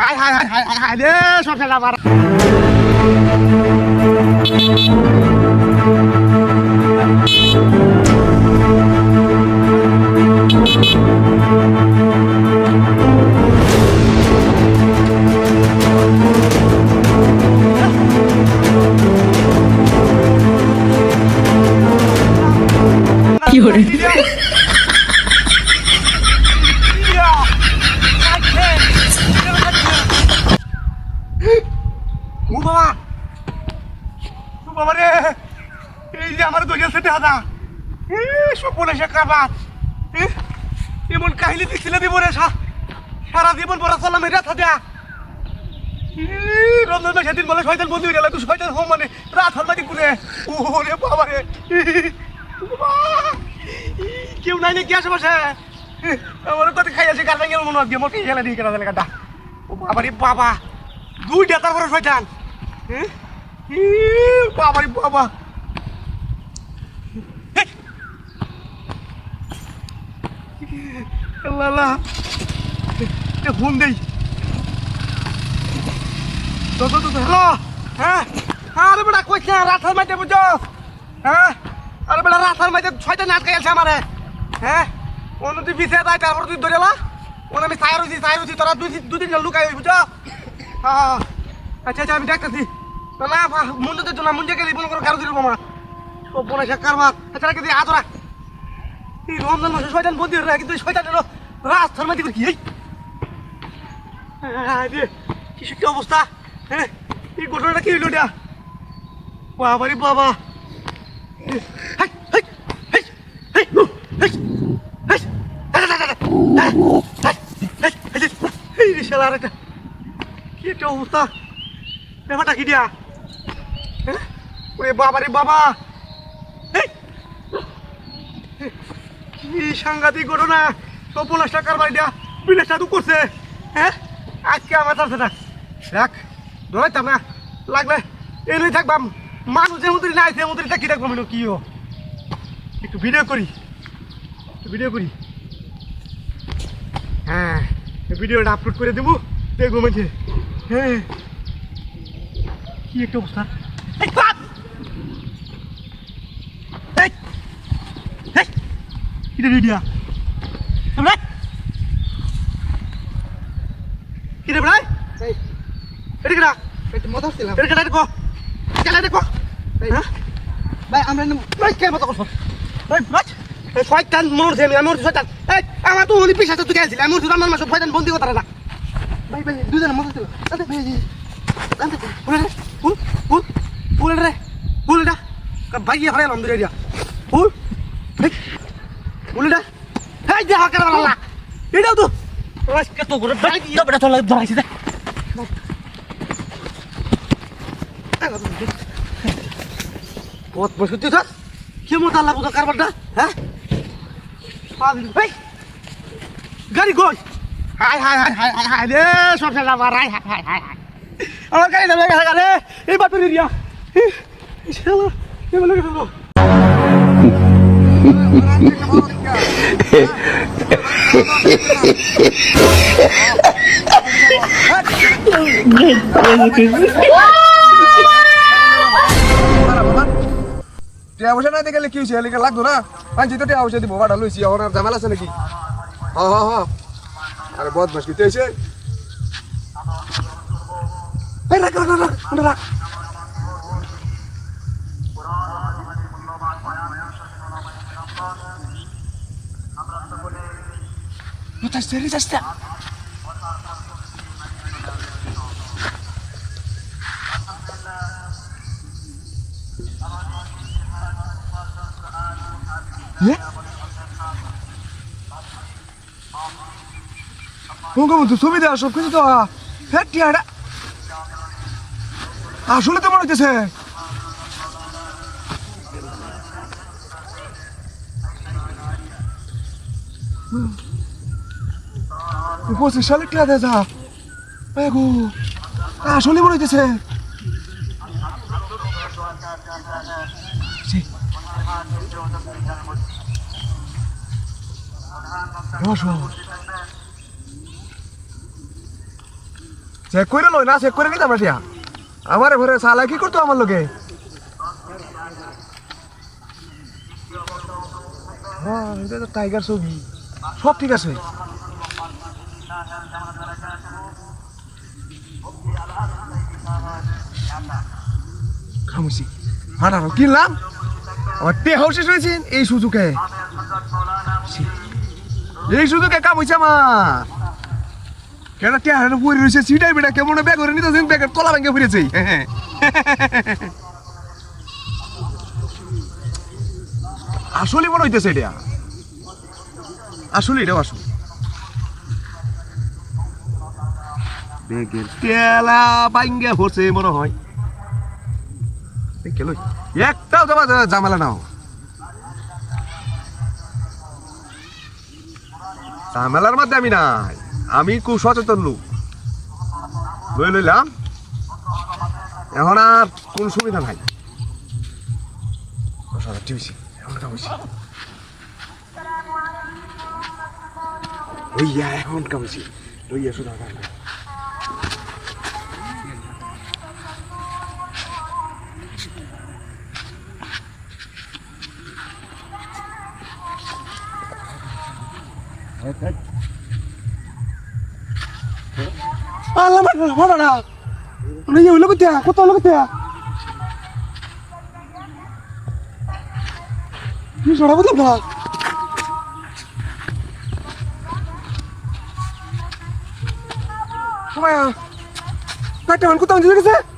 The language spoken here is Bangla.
high high high high high রে সব শেষ আমার কি হরে বাবা রে এই যে আমার দরিয়া সেটে হাদা সপনে সে কারবার এমন কাহিনী দেখছিলে দিব রে সারা জীবন পড়া চলাম এই রাত হাতে রমজান মাসের দিন বলে শয়তান বন্ধু হয়ে গেল তুই শয়তান হোম মানে রাত হালমাটি করে ওরে বাবা রে কেউ নাই নাকি আশেপাশে আমার কত খাই আছে গাড়ি গেল মনে হয় মোটে খেলা দিয়ে কেনা গাড্ডা ও বাবা রে বাবা দুইটা তারপরে শয়তান বাবা রে বাবা আল্লাহ ফোন দেই হ্যালো হ্যাঁ আরে বেটা কইছ না রাথার মাইতে বুঝো হ্যাঁ আরে বেটা রাথার মাইতে ছয়টা নাচ গাইছে আমারে হ্যাঁ অন্য তুই বিছে যাই তারপর তুই ধরেলা ওনা আমি সাইরুছি তোরা দুদিন লুকাই বুঝো হ্যাঁ আচ্ছা আচ্ছা আমি দেখতেছি না মুন্ডে দিত না মুন্ডে গেলি মনে করো কারো দিল মামা ও বোনে সে কারবার আচ্ছা রেখে দিয়ে আদরা এই রমজান মাসে শয়তান বন্দি হয়ে কিন্তু শয়তান এলো রাস্তার মাঝে কি কি কি অবস্থা হ্যাঁ এই ঘটনাটা কি হইল এটা বাবা রে বাবা কি একটা অবস্থা ব্যাপারটা কি দিয়া ওরে বাবা রে বাবা কি সাংঘাতিক ঘটনা সব 50 টাকার বাড়িটা বিনা সাধু করছে হ্যাঁ আজকে আমার তার সাথে দেখ ধরাইতাম না লাগলে এনে থাকবাম মানুষ যে মন্ত্রী নাই সে মন্ত্রীটা কি দেখবো কি একটু ভিডিও করি হ্যাঁ ভিডিওটা আপলোড করে দেবো দেখবো মাঝে হ্যাঁ কি একটা অবস্থা কিরে ভিডিও কিরে ভাই এটা কেনা মজা আসছিলাম এটা কেনা দেখো কেনা দেখো ভাই আমরা ভাই কে মতো করছো ভাই ভাই শয়তান মরছে আমি মরছি শয়তান এই আমার তো উনি পিছাতে তুই গেছিলি আমি মরছি আমার মাসে শয়তান বন্দি করতে না ভাই ভাই দুজনে মজা ছিল আরে ভাই আরে বুলেটা ভাইয়া হরে নাম ধরে দিয়া বুলেটা এই যে হাকার বালা এটাও তো কত করে ভাই দিয়া বেটা চলে ধরাইছে দে কত বসে তুই ধর কি মত আল্লাহ বুঝা কারবারটা হ্যাঁ ভাই গাড়ি কই high high high high high high রে সব শেষ আমার হাই হাই হাই হাই আমার গাড়ি নামে গেছে গাড়ি এই বাতুরি রিয়া শালা এ বলে গেল টিয়া পয়সা নাই দেখলে কি হয়েছে এলাকা লাগতো না পাঁচি তো টিয়া পয়সা দিব ভাড়া লইছি আমার আর ঝামেলা আছে নাকি হ্যাঁ আরে বদমাস কি হয়েছে বঙ্গবন্ধু ছবি দেওয়া সব কিছু দেওয়া হ্যাঁ টিয়াটা আসলে তো মনে হইতেছে 25 সালে টিয়া দেয় যা গো আসলে মনে হইতেছে চেক করে লই না চেক করে নিতাম না টিয়া আমারে ঘরে সালা কি করতো আমার লোকে হ্যাঁ এটা তো টাইগার ছবি সব ঠিক আছে খামুছি হাঁটানো কিনলাম আমার তে হাউসে শুয়েছেন এই সুযোগে কাম হয়েছে আমার কেন কে হারানো পড়ে রয়েছে সিটাই বেটা কেমন ব্যাগ করে নিতে ব্যাগের তলা ভেঙে ফিরেছে আসলে মনে হইতেছে এটা আসলে এটাও আসল ব্যাগের তেলা ভাঙ্গে হচ্ছে মনে হয় কেলো একটাও তোমার ঝামেলা নাও ঝামেলার মধ্যে আমি নাই আমি খুব সচেতন লোক লইলাম এখন আর কোন সুবিধা নাই এখন কামছি লইয়া শুধু আল্লাহ মারা না লইয়া হইলো কত হলো কি সরা বদলাম না সময় কাটা কোথাও গেছে